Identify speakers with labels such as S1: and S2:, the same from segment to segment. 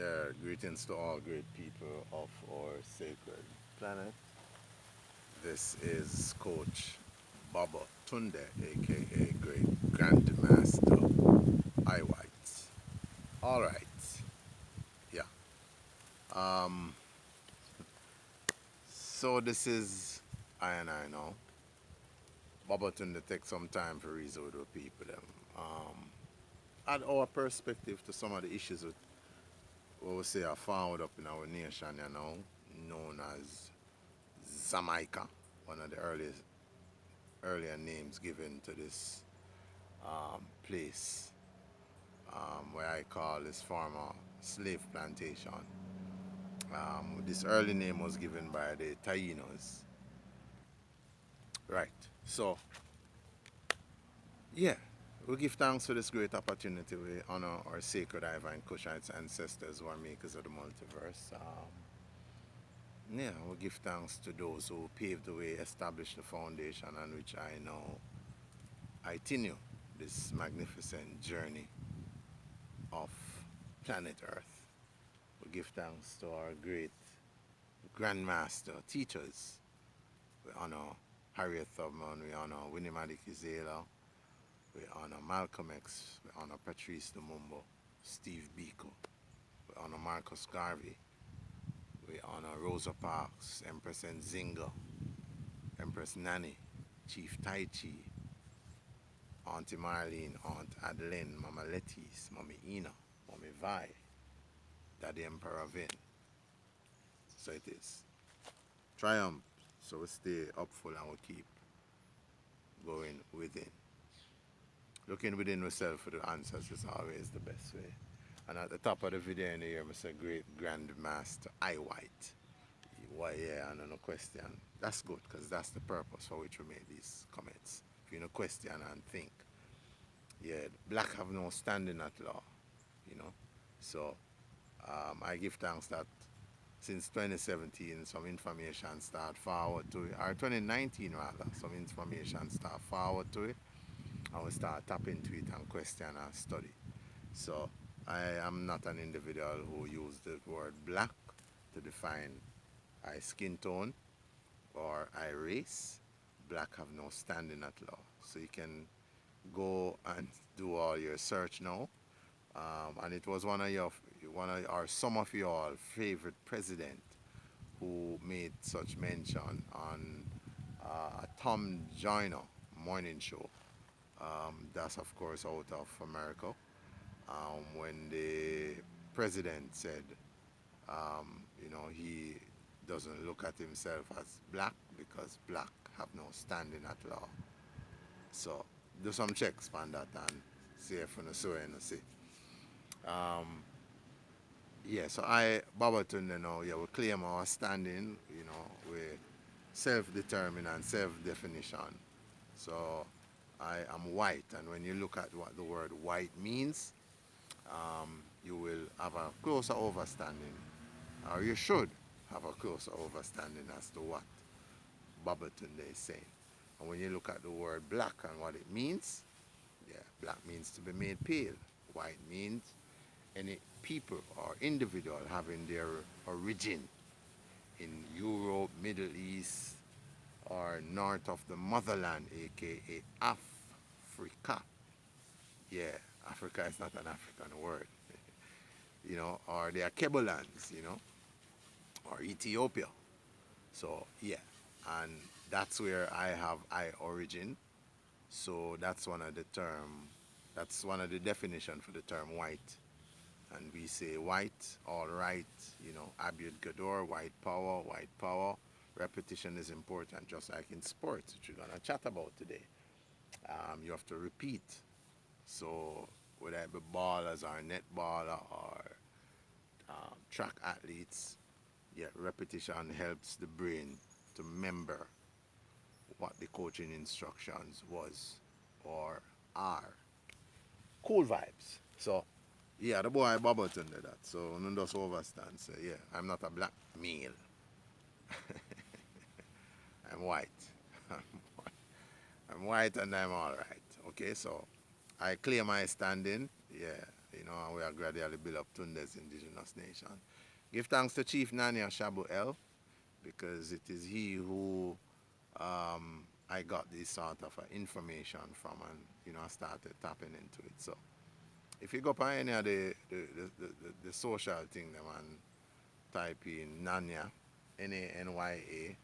S1: Yeah, greetings to all great people of our sacred planet. This is Coach Babatunde, aka Great Grandmaster I White. All right, yeah. Um, so this is I and I now. Babatunde take some time for reason with the people them. Add our perspective to some of the issues with what we say are found up in our nation, known as Jamaica, one of the earlier names given to this place where I call this former slave plantation. This early name was given by the Tainos. Right. So, yeah, we give thanks for this great opportunity. We honor our sacred Ivan Kushites ancestors who are makers of the multiverse. Yeah, we give thanks to those who paved the way, established the foundation on which I now I continue this magnificent journey of planet Earth. We give thanks to our great grandmaster teachers. We honor Harriet Tubman, we honor Winnie Madikizela, we honor Malcolm X, we honor Patrice Lumumba, Steve Biko, we honor Marcus Garvey, we honor Rosa Parks, Empress Nzinga, Empress Nani, Chief Tai Chi, Auntie Marlene, Aunt Adeline, Mama Lettice, Mommy Ina, Mommy Vi, Daddy Emperor Vin. So it is. Triumph. So we stay upful and we keep going within. Looking within ourselves for the answers is always the best way. And at the top of the video in the year, Mr. Great Grandmaster I White. Why, yeah, and no question. That's good because that's the purpose for which we made these comments. If you no question and think, yeah, black have no standing at law, you know. So I give thanks that since 2017 some information start forward to it, or 2019 rather, some information start forward to it, and we start tap into it and question and study. So I am not an individual who used the word black to define I skin tone or I race. Black have no standing at law. So you can go and do all your search now. And it was one of our some of your favorite president who made such mention on Tom Joyner morning show. That's of course out of America. When the president said, he doesn't look at himself as black because black have no standing at law. So do some checks on that and see if you know see. Um, yeah, so Babatunde now, yeah, we claim our standing, we self-determine and self-definition. So I am white, and when you look at what the word white means, you will have a closer understanding, or you should have a closer understanding as to what Babatunde is saying. And when you look at the word black and what it means, yeah, black means to be made pale. White means any people or individual having their origin in Europe, Middle East, or north of the motherland, aka Africa. Yeah, Africa is not an African word, or they are Kebolans, or Ethiopia. So yeah, and that's where I have I origin. So that's one of the term. That's one of the definition for the term white. And we say white, all right, Abiyud Gador, white power, white power. Repetition is important, just like in sports, which we're gonna chat about today. You have to repeat. So whether it be ballers or netballer or track athletes, yeah, repetition helps the brain to remember what the coaching instructions was or are. Cool vibes. So yeah, the boy Babaton did that. So none just overstand. So yeah, I'm not a black male. I'm white. I'm white and I'm all right. Okay, so I clear my standing. Yeah, and we are gradually build up Tunde's indigenous nation. Give thanks to Chief Nania Shabu El, because it is he who I got this sort of information from, and I started tapping into it. So if you go on any of the social thing them and type in Nanya, Nanyashaabuel,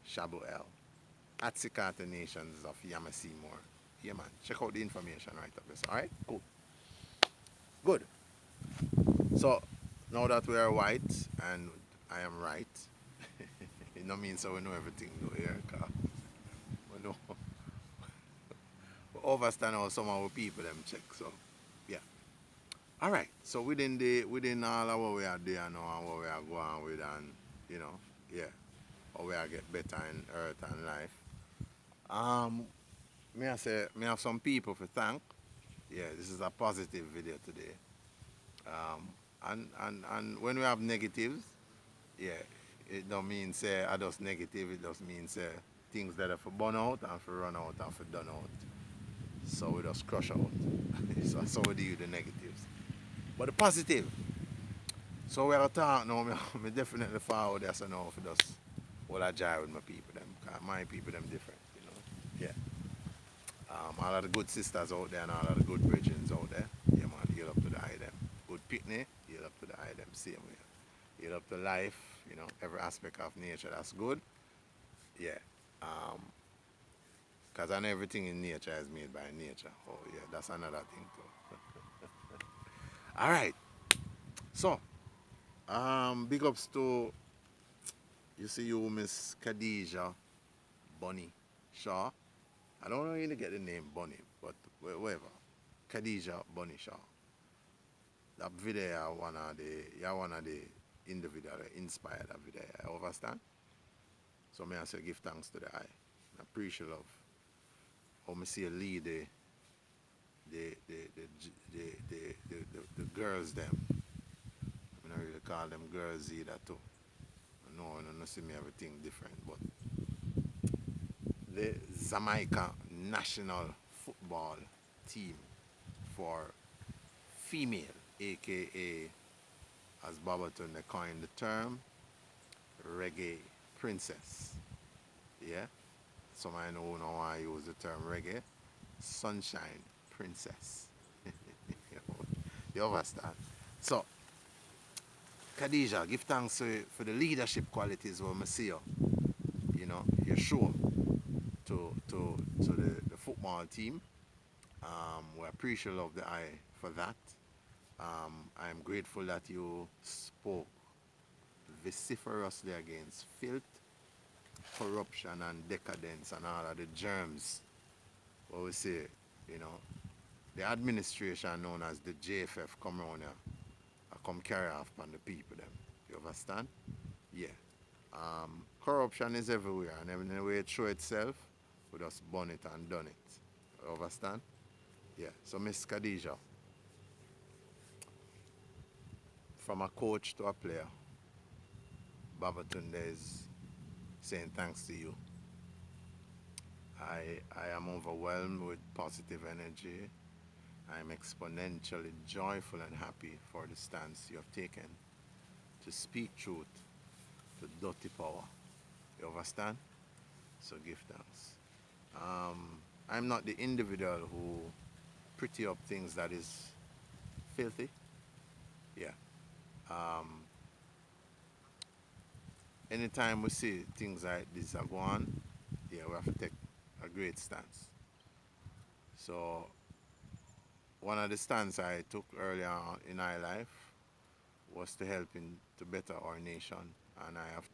S1: Shabu El, at Sikata Nations of Yamaseymour. Yeah, man. Check out the information right up there. All right? Cool. Good. So, now that we are white and I am right, it no means so we know everything though here, cause we know we overstand how some of our people them check. So, yeah. All right. So within all of what we are doing now and what we are going with, and yeah, how we are get better in earth and life. Um, may I say, may have some people to thank. Yeah, this is a positive video today. Um, and when we have negatives, yeah, it don't mean say I just negative. It just means say things that are for burn out and for run out and for done out. So we just crush out. So we deal with the negatives. But the positive. So we are talking now. Me definitely forward this now for just what I jar with my people them. 'Cause my people them different. Yeah. All of the good sisters out there and all of the good bridges out there. Yeah, man, yield up to the eye them. Good picnic, yield up to the eye them. Same way. Yield up to life, every aspect of nature that's good. Yeah. Because I know everything in nature is made by nature. Oh, yeah, that's another thing too. All right. So, big ups to, you see you, Miss Khadija Bunny Shaw. I don't really get the name Bunny, but whatever. Khadija Bunny Shaw. That video one of the individual that inspired that video. I understand. So may I say give thanks to the eye. I appreciate love. How me see a lead the girls them. I don't really call them girls either too. No, no see me everything different, but the Jamaica national football team for female, aka as Babatunde coined the term, reggae princess. Yeah? Some I know why I use the term reggae. Sunshine princess. You understand? So, Khadija, give thanks for the leadership qualities when I see you. You show to the football team. We appreciate of the eye for that. I am grateful that you spoke vociferously against filth, corruption, and decadence, and all of the germs. What we say, you know, the administration known as the JFF come around here, come carry off on the people them. You understand? Yeah. Corruption is everywhere, and every way it show itself, we just burn it and done it. You understand? Yeah. So Miss Khadija, from a coach to a player, Babatunde'Z saying thanks to you. I am overwhelmed with positive energy. I am exponentially joyful and happy for the stance you have taken to speak truth to dirty power. You understand? So give thanks. I'm not the individual who pretty up things that is filthy. Yeah. Um, Anytime we see things like this are go on, yeah, we have to take a great stance. So one of the stands I took earlier on in my life was to help to better our nation, and I have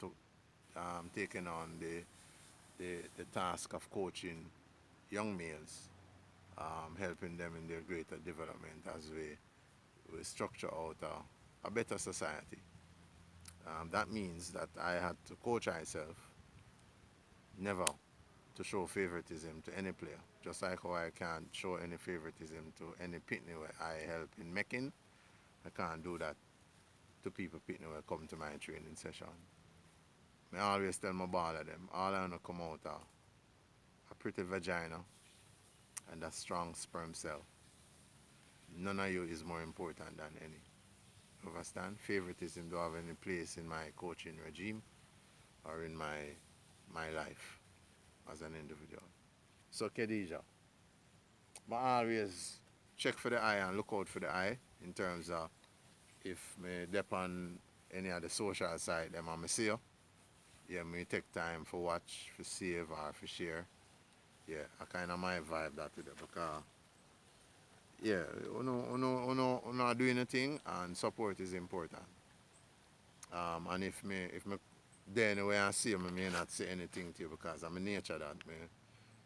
S1: taken on the task of coaching young males, helping them in their greater development as we structure out a better society. That means that I had to coach myself never to show favoritism to any player. Just like how I can't show any favoritism to any pitney where I help in making, I can't do that to people pitney where come to my training session. I always tell my Balla them, all I want to come out of a pretty vagina and a strong sperm cell. None of you is more important than any. Understand? Favoritism don't have any place in my coaching regime or in my life as an individual. So Khadija, but always check for the eye and look out for the eye in terms of if me dep on any of the social side them and me see you. Yeah, me take time for watch, for save or for share. Yeah, I kinda my vibe that today because yeah, you know are doing a thing and support is important. And if me there anyway I see you, me may not say anything to you because I'm a nature that me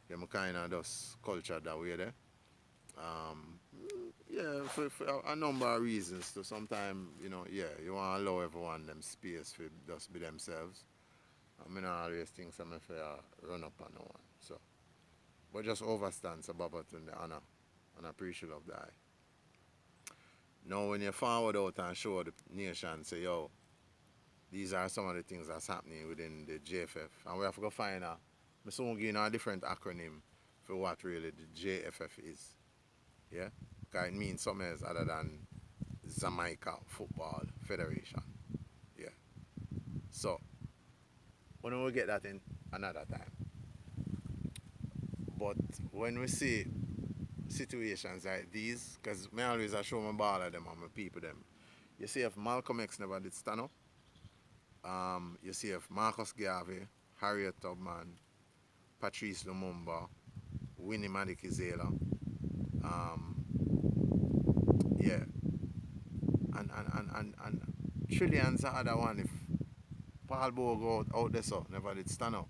S1: yeah, me kinda just culture that way there. Um, yeah, for a number of reasons. So sometimes, you know, yeah, you want to allow everyone them space for just be themselves. I mean, I always think some if run up on no one. So, but just overstand so Babatunde and appreciate of that. Now, when you forward out and show the nation, say, yo, these are some of the things that's happening within the JFF, and we have to go find a, I'm soon giving a different acronym for what really the JFF is. Yeah, because it means something else other than Jamaica Football Federation. Yeah. So when we get that in another time. But when we see situations like these, because me always I show my ball at them and my people them. You see if Malcolm X never did stand up, you see if Marcus Garvey, Harriet Tubman, Patrice Lumumba, Winnie Madikizela, um, yeah, and trillions of other one if Paul Bogo out there so never did stand up.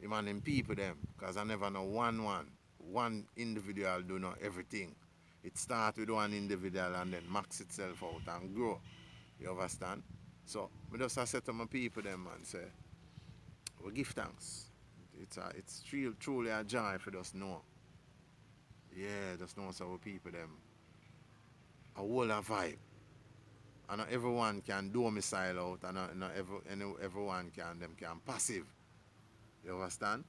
S1: Him and them people them, because I never know one individual do not everything. It starts with one individual and then max itself out and grow. You understand? So I just I say to my people them and say, we give thanks. It's truly a joy for us know. Yeah, just know so our people them a whole a vibe. And not everyone can domicile out and everyone can passive. You understand?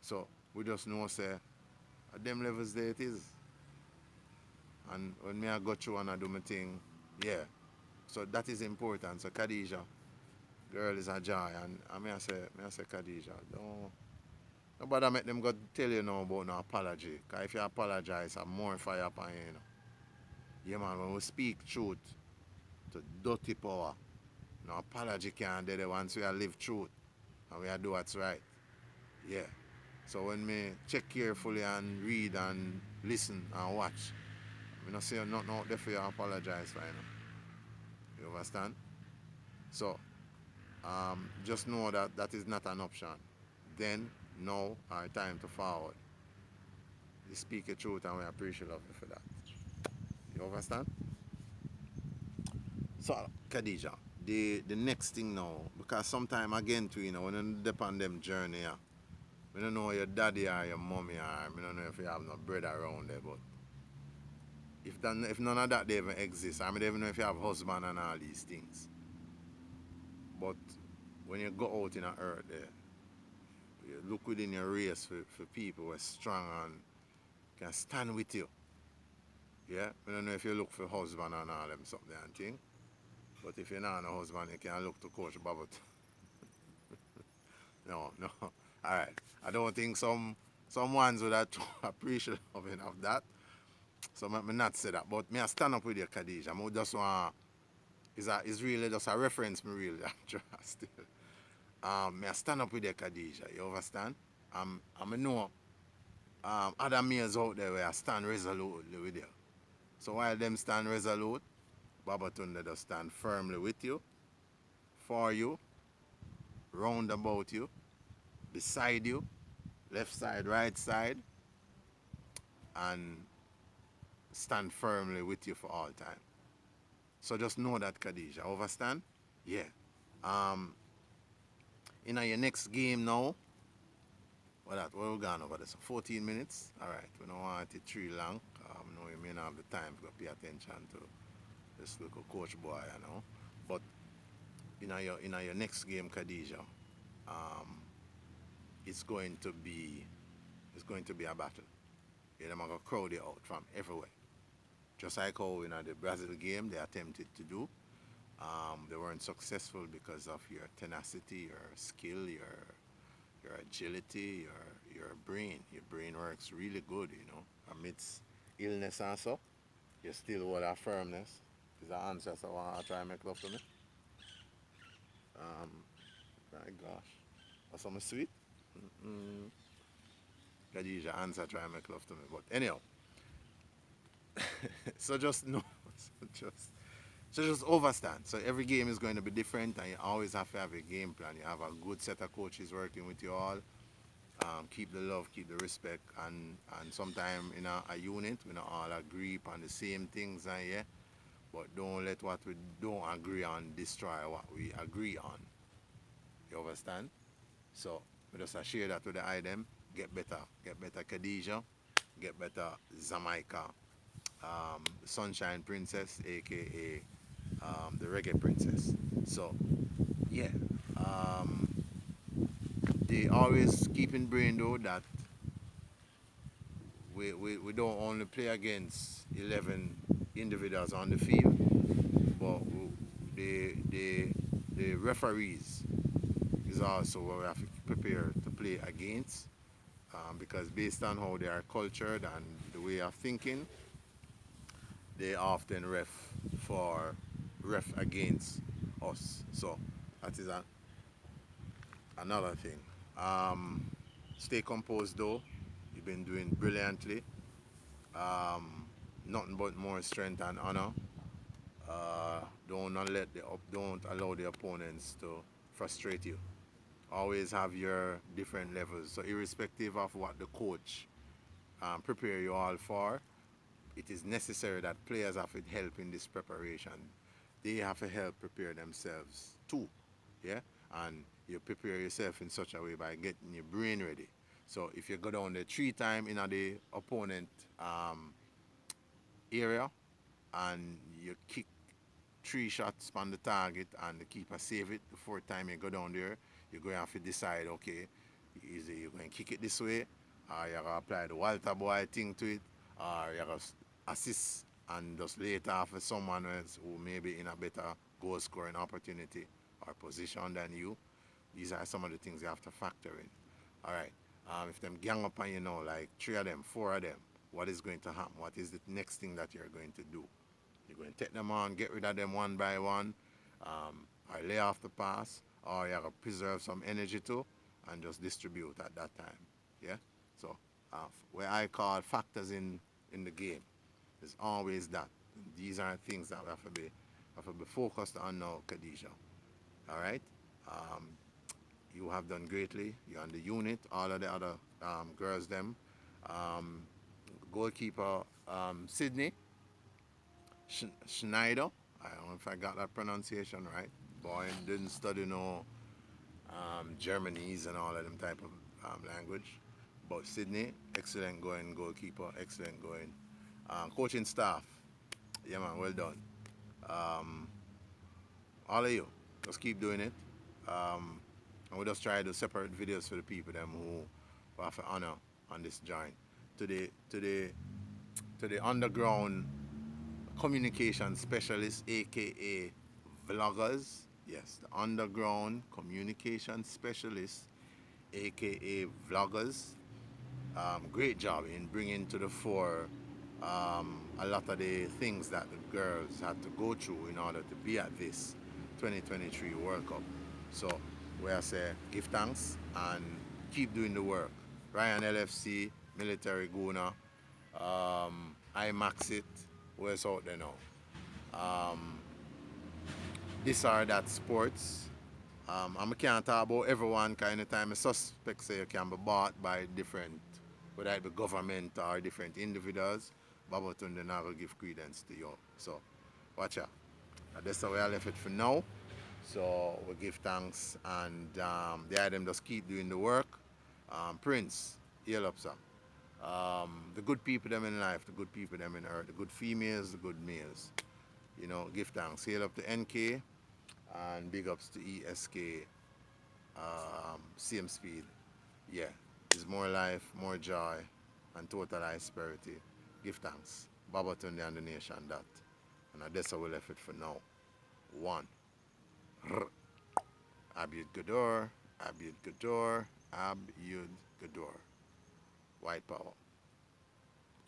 S1: So we just know say at them levels there it is. And when me I go through and I do my thing, yeah. So that is important. So Khadija, girl is a joy. And I say Khadija, don't bother make them go tell you now about no apology. Because if you apologize, I'm more fire upon you, you know. Yeah man, when we speak truth to dirty power, no apology can't do it once we live truth and we do what's right. Yeah. So when me check carefully and read and listen and watch, I don't say nothing out there for you apologize for, you know. You understand? So just know that that is not an option. Then, now, our time to forward. You speak the truth and we appreciate you for that. You understand? So, Khadija, the next thing now, because sometime again too, you know, when you depend on them journey, yeah, we don't know your daddy or your mommy or we don't know if you have no bread around there, but if none of that they even exist, I mean, they even know if you have husband and all these things. But when you go out in the earth there, you look within your race for people who are strong and can stand with you. Yeah? I don't know if you look for husband and all them something and thing. But if you're not a husband, you can look to Coach Babot. No, no. Alright. I don't think some ones would have appreciate of that. So I not say that. But me I stand up with you, Khadija. I just want it's really just a reference me really draw still. Me I stand up with you, Khadija, you understand? I know other males out there where I stand resolutely with you. So while them stand resolute, Babatunde does stand firmly with you, for you, round about you, beside you, left side, right side, and stand firmly with you for all time. So just know that, Khadija. Understand? Yeah. Um, in your next game now, what we gone over this? So 14 minutes? Alright, we don't want it too long. No, you may not have the time to pay attention to this little coach boy, you know. But in your next game, Khadija, um, it's going to be a battle. Them are going to crowd you out from everywhere. Just like how in the Brazil game they attempted to do. They weren't successful because of your tenacity, your skill, your agility, your brain. Your brain works really good, amidst illness and so. You still hold a firmness. Is the answer, so I want to try and make love to me. Um, my gosh. Or something sweet? Mm-mm. Khadija answer try and make love to me. But anyhow, so just know, so just just overstand. So every game is going to be different, and you always have to have a game plan. You have a good set of coaches working with you all. Keep the love, keep the respect, and sometimes in a unit we not all agree on the same things, and yeah. But don't let what we don't agree on destroy what we agree on. You understand? So we just share that with the item. Get better, Khadija. Get better, Jamaica. Sunshine Princess, aka the Reggae Princess. So yeah, um, they always keep in brain though that we don't only play against 11 individuals on the field, but the referees is also what we have to prepare to play against, because based on how they are cultured and the way of thinking, they often ref against us. So that is another thing. Um, Stay composed though. You've been doing brilliantly. Um, Nothing but more strength and honor. Don't allow the opponents to frustrate you. Always have your different levels. So irrespective of what the coach prepare you all for, it is necessary that players have to help in this preparation. They have to help prepare themselves too. Yeah? And you prepare yourself in such a way by getting your brain ready. So if you go down the 3 times in the opponent area and you kick 3 shots on the target and the keeper save it, the 4th time you go down there, you're going to have to decide, okay, is it you're going to kick it this way, or you're going to apply the Walter Boy thing to it, or you're going to assist and just lay it off for someone else who may be in a better goal scoring opportunity or position than you. These are some of the things you have to factor in. All right. If them gang up on you now, like 3 of them, 4 of them, what is going to happen? What is the next thing that you're going to do? You're going to take them on, get rid of them one by one, or lay off the pass, or you're going to preserve some energy too, and just distribute at that time. Yeah? So, where I call factors in the game, is always that. These are things that we have to be focused on now, Khadija. All right? Um, you have done greatly. You're on the unit. All of the other girls, them. Um, Goalkeeper Sydney Schneider. I don't know if I got that pronunciation right. Boy, didn't study no Germanese and all of them type of language. But Sydney, excellent going goalkeeper, excellent going. Coaching staff, yeah man, well done. Um, all of you, just keep doing it. And we just try to separate videos for the people them who have an honor on this joint. To the underground communication specialist, aka vloggers. Yes, the underground communication specialist, aka vloggers. Great job in bringing to the fore a lot of the things that the girls had to go through in order to be at this 2023 World Cup. So, where I say give thanks and keep doing the work. Ryan LFC, Military Guna, IMAX it, where's out there now? Um, this or that sports. And I can't talk about everyone kind of time. I suspect say you can be bought by different, whether it be government or different individuals. Babatunde'Z not going to give credence to you. So, watch out. That's how we are left it for now. So, we give thanks and the item just keep doing the work. Prince, heal up, sir. The good people them in life, the good people them in earth, the good females, the good males. Give thanks. Hail up to NK and big ups to ESK, same speed. Yeah, it's more life, more joy, and total prosperity. Give thanks. Babatunde and the nation that. And that's how we left it for now. One. Abud Gador, Abud Gador, Abud Gador. White power.